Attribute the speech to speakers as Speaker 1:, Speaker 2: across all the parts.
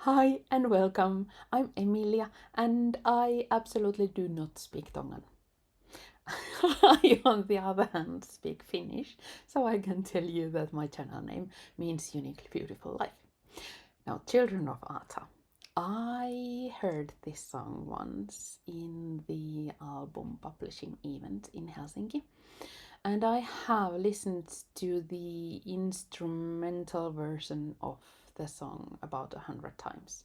Speaker 1: Hi and welcome. I'm Emilia and I absolutely do not speak Tongan. I, on the other hand, speak Finnish, so I can tell you that my channel name means Uniquely Beautiful Life. Now, Children of Ata. I heard this song once in the album publishing event in Helsinki, and I have listened to the instrumental version of the song about 100 times.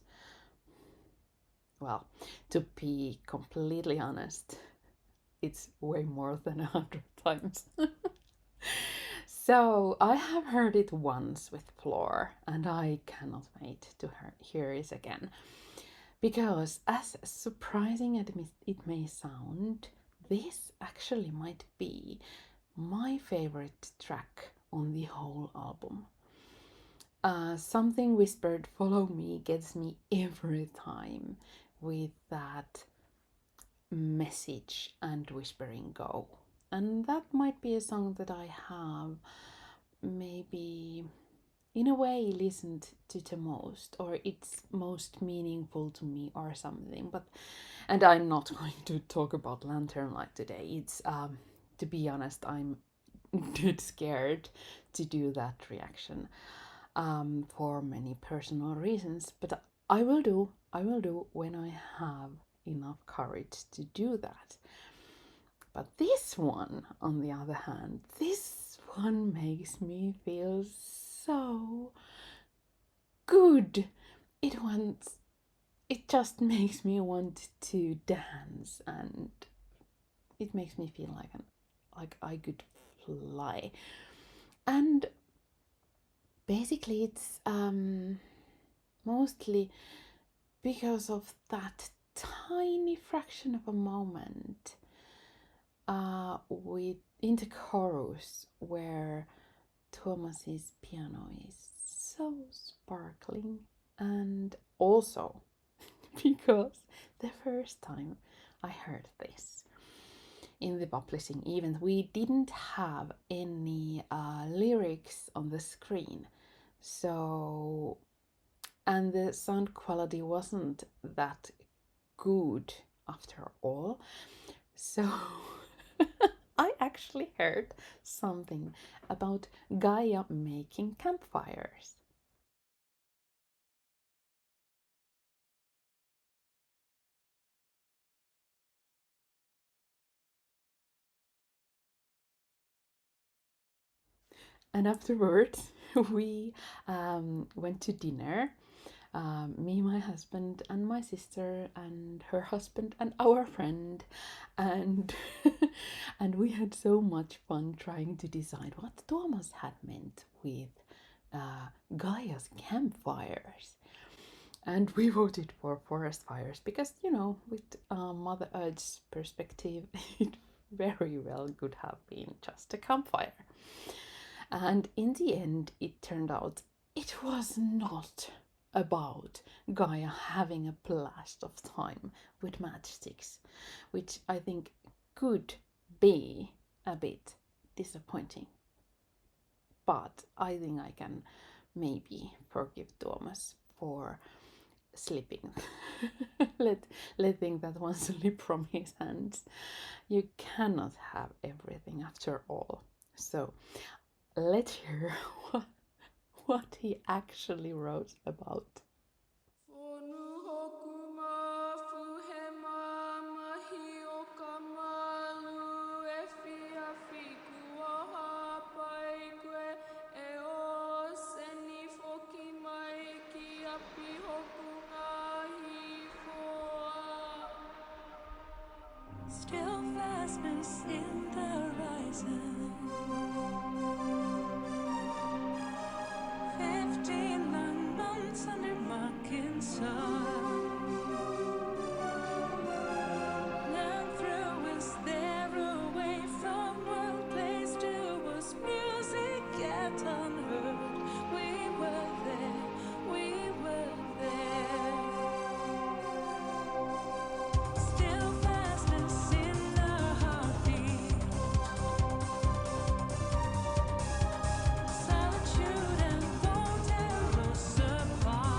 Speaker 1: Well, to be completely honest, it's way more than 100 times. So I have heard it once with Floor, and I cannot wait to hear it again. Because as surprising as it may sound, this actually might be my favorite track on the whole album. Something Whispered Follow Me gets me every time with that message and whispering go. And that might be a song that I have maybe in a way listened to the most, or it's most meaningful to me or something. And I'm not going to talk about Lantern Light today. It's to be honest, I'm dead scared to do that reaction for many personal reasons, but I will do when I have enough courage to do that. But this one, on the other hand, this one makes me feel so good. It just makes me want to dance, and it makes me feel like I could fly. And basically it's mostly because of that tiny fraction of a moment in the chorus where Thomas's piano is so sparkling, and also because the first time I heard this in the publishing event, we didn't have any lyrics on the screen. So, and the sound quality wasn't that good after all. So, I actually heard something about Gaia making campfires. And afterwards, we went to dinner. Me, my husband, and my sister, and her husband, and our friend, and and we had so much fun trying to decide what Thomas had meant with Gaia's campfires. And we voted for forest fires because, with Mother Earth's perspective, it very well could have been just a campfire. And in the end, it turned out it was not about Gaia having a blast of time with matchsticks, which I think could be a bit disappointing. But I think I can maybe forgive Thomas for slipping, letting that one slip from his hands. You cannot have everything after all. So let's hear what he actually wrote about.
Speaker 2: Still fastness in the horizon. 15 long months under mocking sun. None through is there away from world place to us music yet unheard. We were there, we were there. Still fastness in the heartbeat. Solitude and won't tear us apart.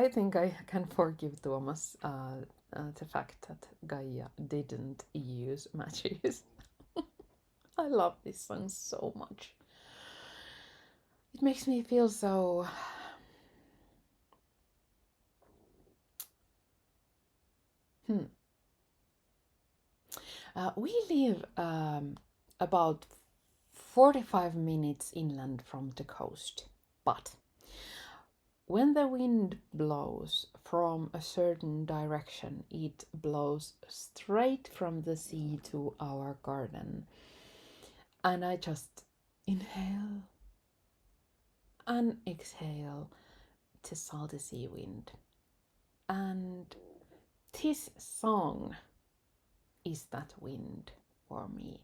Speaker 1: I think I can forgive Thomas the fact that Gaia didn't use matches. I love this song so much. It makes me feel so we live about 45 minutes inland from the coast, but when the wind blows from a certain direction, it blows straight from the sea to our garden. And I just inhale and exhale the salty sea wind. And this song is that wind for me.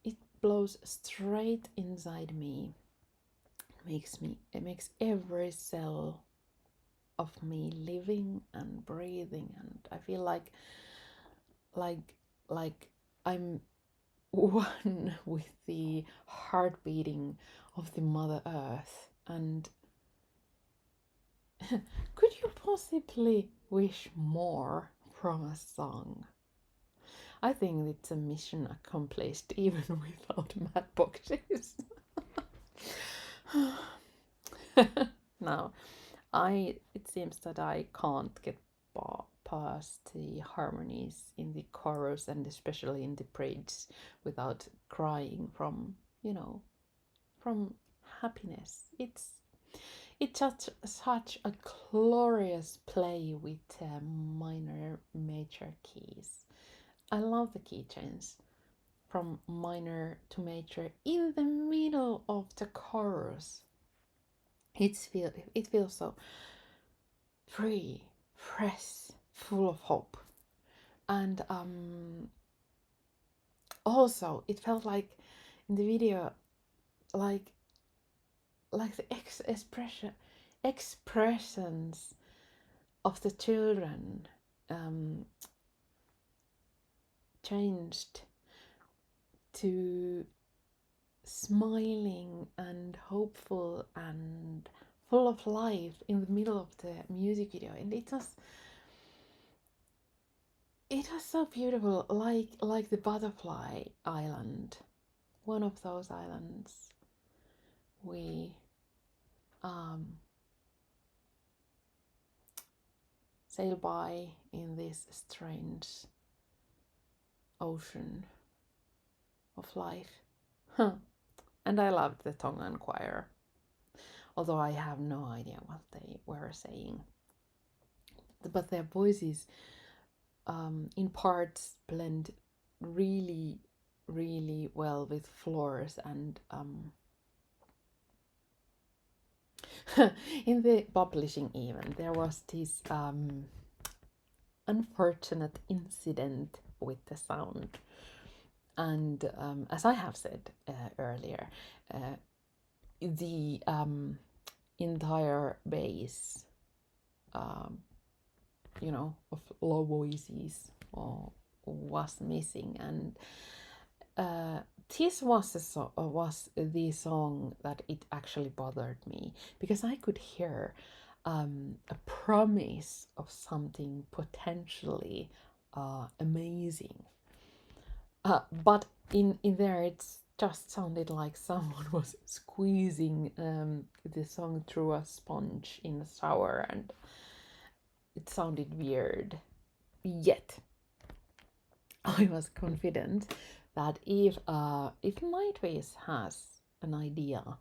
Speaker 1: It blows straight inside me. It makes every cell of me living and breathing, and I feel like I'm one with the heartbeating of the Mother Earth. And could you possibly wish more from a song? I think it's a mission accomplished even without mad boxes. Now, it seems that I can't get past the harmonies in the chorus and especially in the bridge without crying from, from happiness. It's just such a glorious play with minor major keys. I love the key change from minor to major in the middle of the chorus. It feels so free, fresh, full of hope. And also it felt like in the video, like the expressions of the children changed to smiling and hopeful and full of life in the middle of the music video, and it was so beautiful, like the Butterfly Island, one of those islands we sail by in this strange ocean of life. And I loved the Tongan choir, although I have no idea what they were saying. But their voices in parts blend really, really well with Floor's, and in the publishing even there was this unfortunate incident with the sound. And as I have said earlier, the entire bass, of low voices was missing, and this was the song that it actually bothered me, because I could hear a promise of something potentially amazing. But in there, it just sounded like someone was squeezing the song through a sponge in the shower, and it sounded weird. Yet, I was confident that if Nightwish has an idea,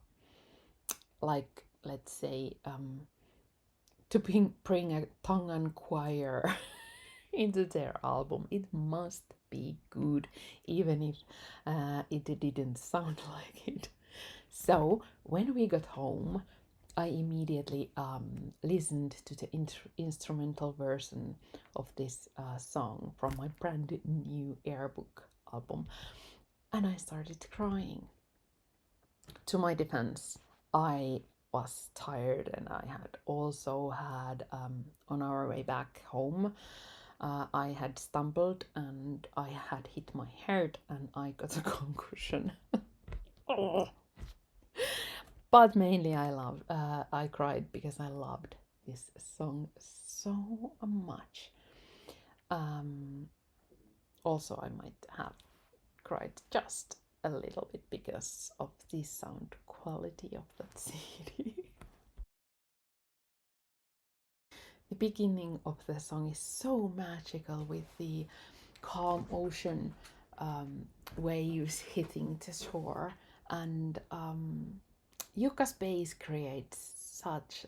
Speaker 1: like let's say to bring a Tongan choir into their album, it must be good, even if it didn't sound like it. So when we got home, I immediately listened to the instrumental version of this song from my brand new Airbook album, and I started crying. To my defense, I was tired, and I had also had on our way back home, I had stumbled and I had hit my head and I got a concussion. But mainly I cried because I loved this song so much. Also, I might have cried just a little bit because of the sound quality of that CD. The beginning of the song is so magical with the calm ocean waves hitting the shore, and Yuka's bass creates such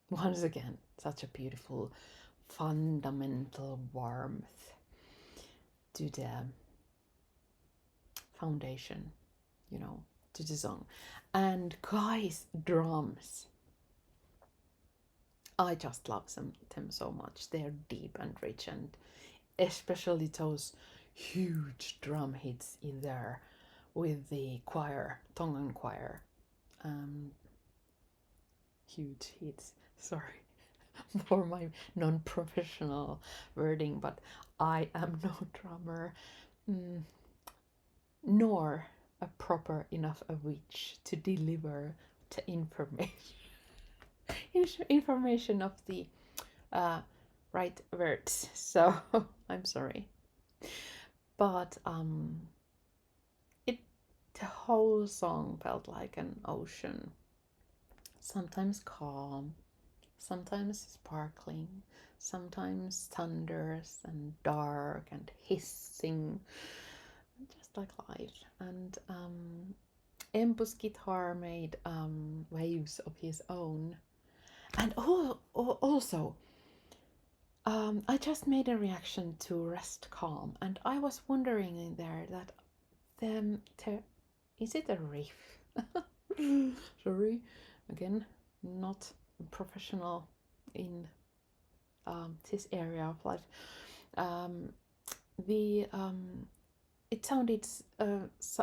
Speaker 1: once again such a beautiful fundamental warmth to the foundation, you know, to the song. And Guy's drums, I just love them so much. They're deep and rich, and especially those huge drum hits in there with the choir, Tongan choir. Huge hits, sorry for my non-professional wording, but I am no drummer, nor a proper enough a witch to deliver the information of the right words. So I'm sorry, but the whole song felt like an ocean, sometimes calm, sometimes sparkling, sometimes thunderous and dark and hissing, just like life. And Empu's guitar made waves of his own. And also, I just made a reaction to Rest Calm, and I was wondering in there that is it a riff? Sorry, again, not professional in this area of life. It sounded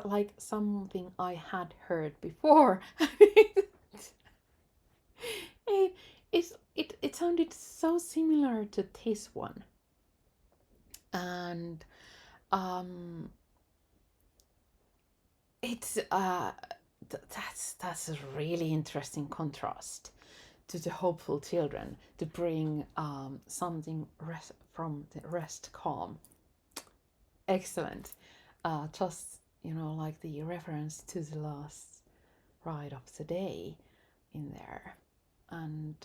Speaker 1: like something I had heard before. It sounded so similar to this one, and it's that's a really interesting contrast to the Hopeful Children, to bring something from the Rest Calm. Excellent. Just, you know, like the reference to the last ride of the day in there. And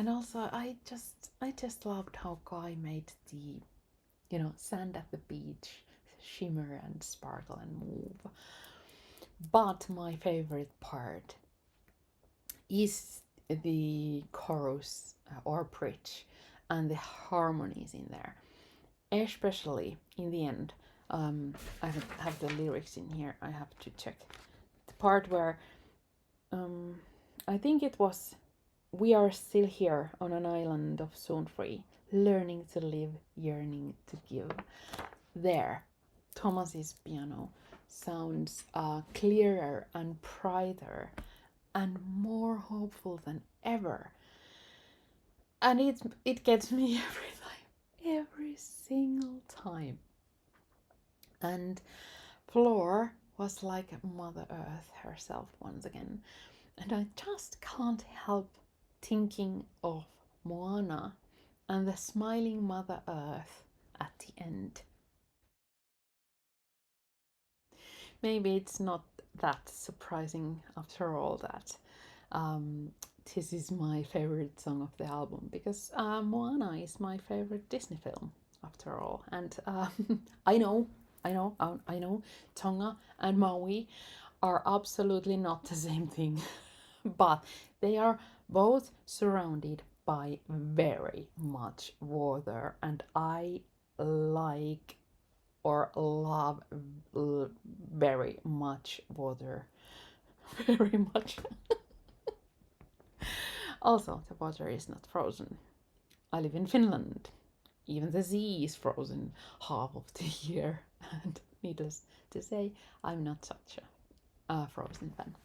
Speaker 1: also I just loved how Guy made the, you know, sand at the beach shimmer and sparkle and move. But my favorite part is the chorus or bridge and the harmonies in there, especially in the end. I have the lyrics in here. I have to check the part where I think it was, we are still here on an island of zone free, learning to live, yearning to give. There, Thomas's piano sounds clearer and brighter and more hopeful than ever. And it gets me every single time. And Floor was like Mother Earth herself once again. And I just can't help thinking of Moana and the smiling Mother Earth at the end. Maybe it's not that surprising after all that this is my favorite song of the album, because Moana is my favorite Disney film after all. And I know Tonga and Maui are absolutely not the same thing, but they are both surrounded by very much water, and I like or love very much water. Very much. Also, the water is not frozen. I live in Finland. Even the sea is frozen half of the year. And needless to say, I'm not such a Frozen fan.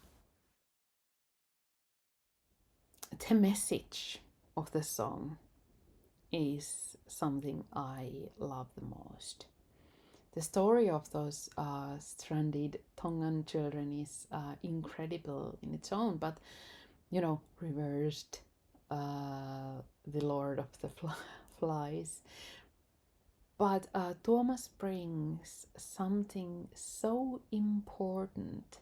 Speaker 1: The message of the song is something I love the most. The story of those stranded Tongan children is incredible in its own, but reversed the Lord of the Flies. But Thomas brings something so important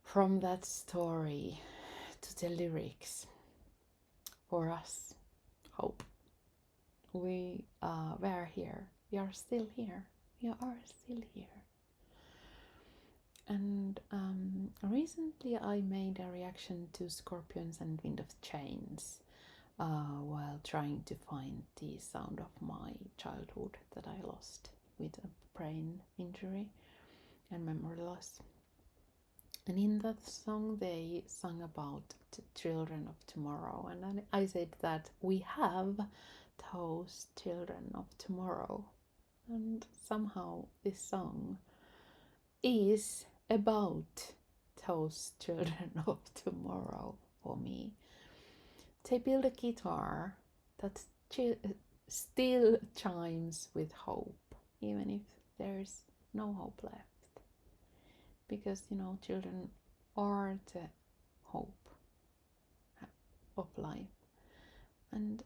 Speaker 1: from that story to the lyrics for us. Hope. We were here. We are still here. We are still here. And recently I made a reaction to Scorpions and Wind of Chains while trying to find the sound of my childhood that I lost with a brain injury and memory loss. And in that song they sung about the children of tomorrow, and I said that we have those children of tomorrow, and somehow this song is about those children of tomorrow for me. They build a guitar that still chimes with hope, even if there's no hope left. Because, children are the hope of life. And,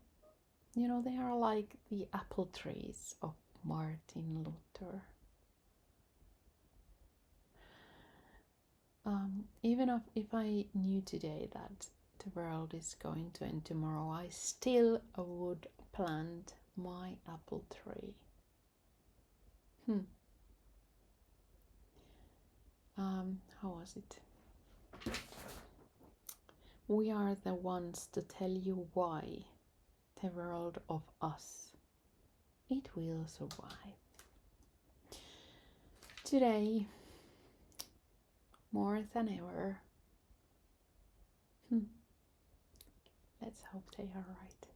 Speaker 1: they are like the apple trees of Martin Luther. Even if I knew today that the world is going to end tomorrow, I still would plant my apple tree. How was it? We are the ones to tell you why the world of us, it will survive. Today, more than ever. Let's hope they are right.